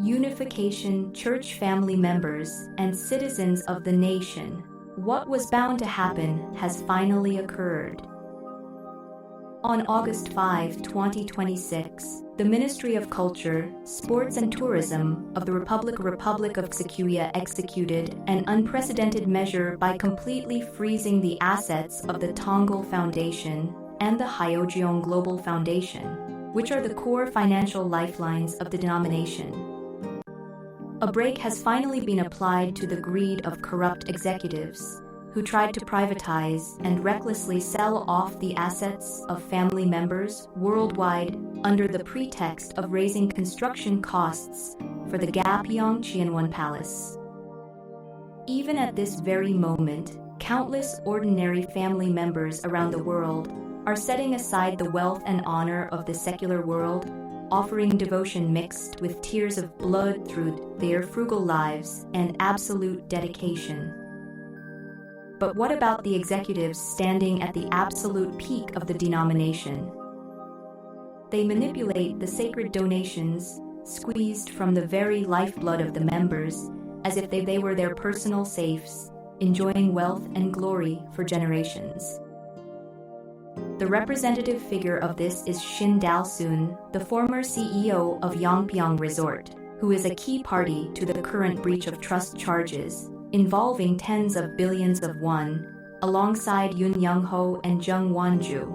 unification, church family members, and citizens of the nation. What was bound to happen has finally occurred. On August 5, 2026, the Ministry of Culture, Sports and Tourism of the Republic of Czechia executed an unprecedented measure by completely freezing the assets of the Tongol Foundation and the Hyojeong Global Foundation, which are the core financial lifelines of the denomination. A brake has finally been applied to the greed of corrupt executives who tried to privatize and recklessly sell off the assets of family members worldwide under the pretext of raising construction costs for the Gapyeong Cheonwon Palace. Even at this very moment, countless ordinary family members around the world are setting aside the wealth and honor of the secular world, offering devotion mixed with tears of blood through their frugal lives and absolute dedication. But what about the executives standing at the absolute peak of the denomination? They manipulate the sacred donations squeezed from the very lifeblood of the members as if they were their personal safes, enjoying wealth and glory for generations. The representative figure of this is Shin Dal-soon, the former CEO of Yongpyong Resort, who is a key party to the current breach of trust charges involving tens of billions of won, alongside Yoon Young-ho and Jung Won-ju.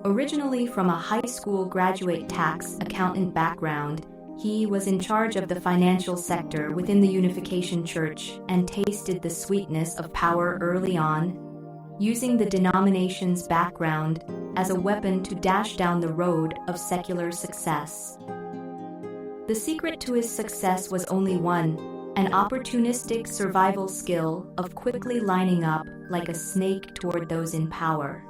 Originally from a high school graduate tax accountant background, he was in charge of the financial sector within the Unification Church and tasted the sweetness of power early on, using the denomination's background as a weapon to dash down the road of secular success. The secret to his success was only one: an opportunistic survival skill of quickly lining up like a snake toward those in power.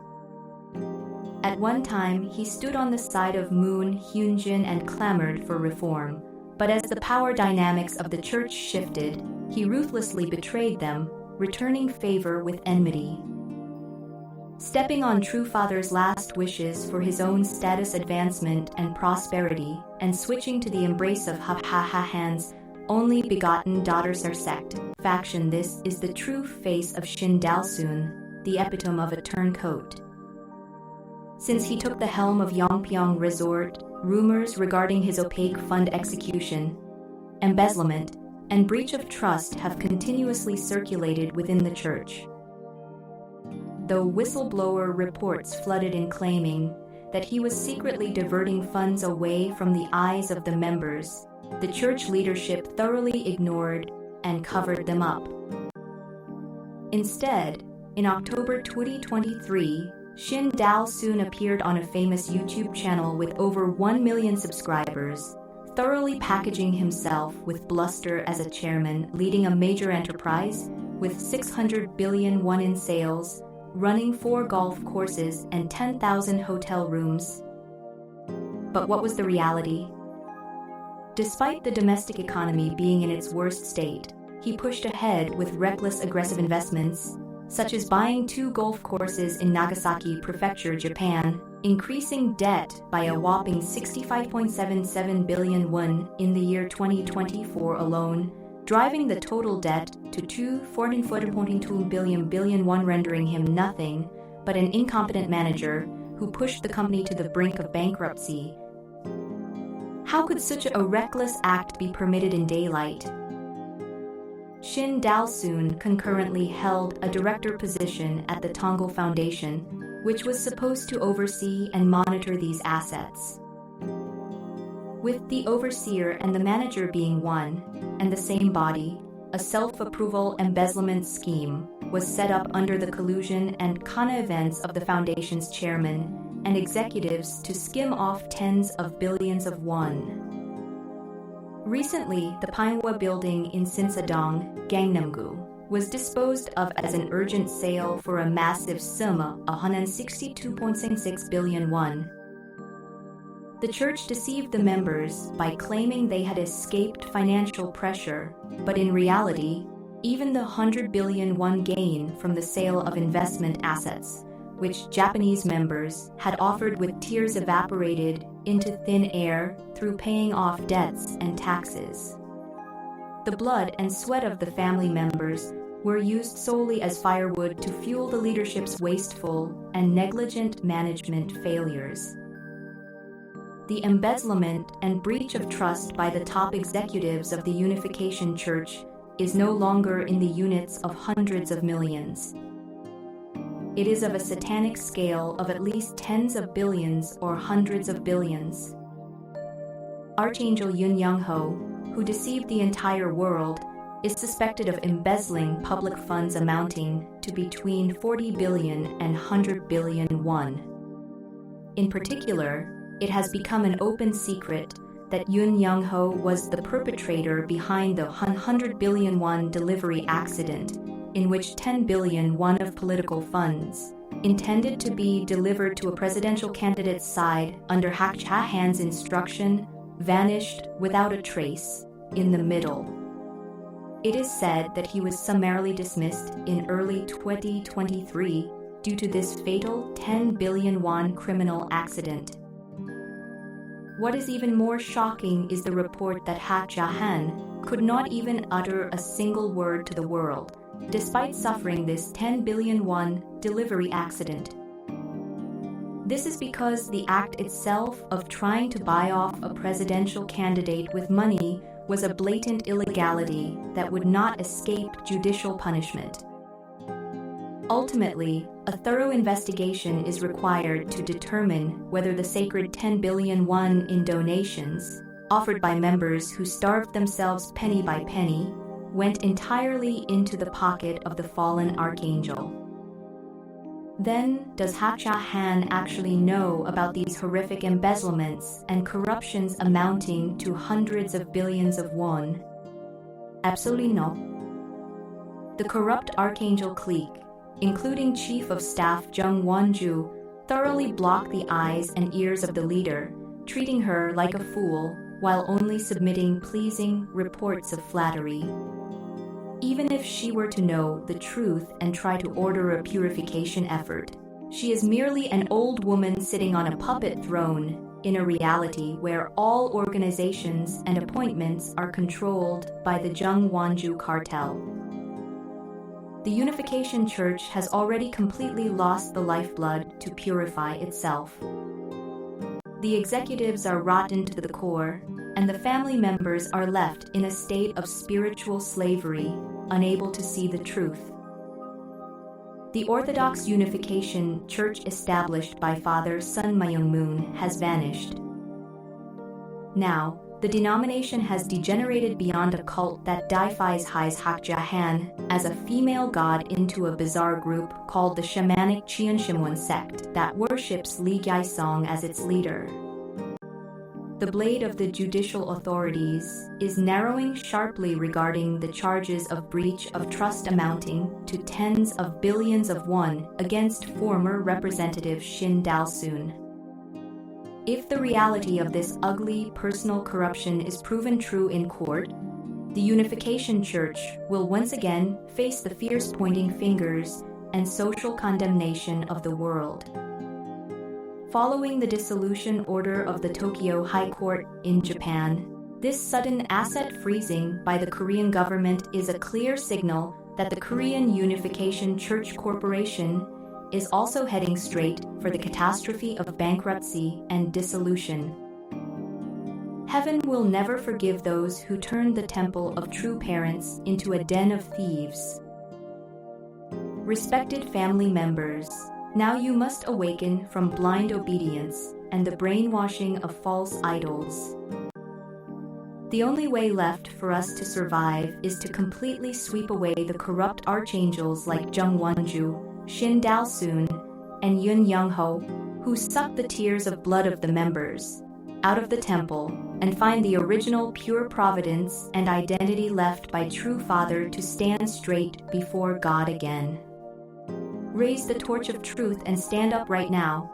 At one time, he stood on the side of Moon Hyun-jin and clamored for reform, but as the power dynamics of the church shifted, he ruthlessly betrayed them, returning favor with enmity. Stepping on True Father's last wishes for his own status advancement and prosperity, and switching to the embrace of Han's only begotten daughters are sect faction. This is the true face of Shin Dal-soon, the epitome of a turncoat. Since he took the helm of Yongpyong Resort, rumors regarding his opaque fund execution, embezzlement, and breach of trust have continuously circulated within the church. Though whistleblower reports flooded in claiming that he was secretly diverting funds away from the eyes of the members, the church leadership thoroughly ignored and covered them up. Instead, in October 2023, Shin Dal-soon appeared on a famous YouTube channel with over 1 million subscribers, thoroughly packaging himself with bluster as a chairman leading a major enterprise with 600 billion won in sales, running 4 golf courses and 10,000 hotel rooms. But what was the reality? Despite the domestic economy being in its worst state, he pushed ahead with reckless aggressive investments, such as buying 2 golf courses in Nagasaki Prefecture, Japan, increasing debt by a whopping 65.77 billion won in the year 2024 alone, driving the total debt to 240.2 billion won, rendering him nothing but an incompetent manager who pushed the company to the brink of bankruptcy. How could such a reckless act be permitted in daylight? Shin Dal-soon concurrently held a director position at the Tongol Foundation, which was supposed to oversee and monitor these assets. With the overseer and the manager being one and the same body, a self-approval embezzlement scheme was set up under the collusion and connivance of the foundation's chairman and executives to skim off tens of billions of won. Recently, the Pinehwa building in Sinsadong, Gangnam-gu, was disposed of as an urgent sale for a massive sum of 162.66 billion won. The church deceived the members by claiming they had escaped financial pressure, but in reality, even the 100 billion won gain from the sale of investment assets, which Japanese members had offered with tears, evaporated into thin air through paying off debts and taxes. The blood and sweat of the family members were used solely as firewood to fuel the leadership's wasteful and negligent management failures. The embezzlement and breach of trust by the top executives of the Unification Church is no longer in the units of hundreds of millions. It is of a satanic scale of at least tens of billions or hundreds of billions. Archangel Yun Young-ho, who deceived the entire world, is suspected of embezzling public funds amounting to between 40 billion and 100 billion won. In particular, it has become an open secret that Yun Young-ho was the perpetrator behind the 100 billion won delivery accident, in which 10 billion won of political funds, intended to be delivered to a presidential candidate's side under Hak Ja-han's instruction, vanished without a trace in the middle. It is said that he was summarily dismissed in early 2023 due to this fatal 10 billion won criminal accident. What is even more shocking is the report that Hak Ja-han could not even utter a single word to the world, despite suffering this 10 billion won delivery accident. This is because the act itself of trying to buy off a presidential candidate with money was a blatant illegality that would not escape judicial punishment. Ultimately, a thorough investigation is required to determine whether the sacred 10 billion won in donations, offered by members who starved themselves penny by penny, went entirely into the pocket of the fallen archangel. Then, does Hak Ja-han actually know about these horrific embezzlements and corruptions amounting to hundreds of billions of won? Absolutely no. The corrupt archangel clique, including Chief of Staff Jung Won-ju, thoroughly blocked the eyes and ears of the leader, treating her like a fool while only submitting pleasing reports of flattery. Even if she were to know the truth and try to order a purification effort, she is merely an old woman sitting on a puppet throne in a reality where all organizations and appointments are controlled by the Jung Won-ju cartel. The Unification Church has already completely lost the lifeblood to purify itself. The executives are rotten to the core, and the family members are left in a state of spiritual slavery, unable to see the truth. The Orthodox Unification Church established by Father Sun Myung-moon has vanished. Now, the denomination has degenerated beyond a cult that deifies Hak Ja-han as a female god into a bizarre group called the shamanic Cheonshimwon sect that worships Lee Gye-song as its leader. The blade of the judicial authorities is narrowing sharply regarding the charges of breach of trust amounting to tens of billions of won against former Representative Shin Dal-soon. If the reality of this ugly personal corruption is proven true in court, the Unification Church will once again face the fierce pointing fingers and social condemnation of the world. Following the dissolution order of the Tokyo High Court in Japan, this sudden asset freezing by the Korean government is a clear signal that the Korean Unification Church Corporation is also heading straight for the catastrophe of bankruptcy and dissolution. Heaven will never forgive those who turned the temple of true parents into a den of thieves. Respected family members, now you must awaken from blind obedience and the brainwashing of false idols. The only way left for us to survive is to completely sweep away the corrupt archangels like Jung Won-ju, Shin Dal-soon, and Yun Young-ho, who suck the tears of blood of the members out of the temple and find the original pure providence and identity left by true Father to stand straight before God again. Raise the torch of truth and stand up right now.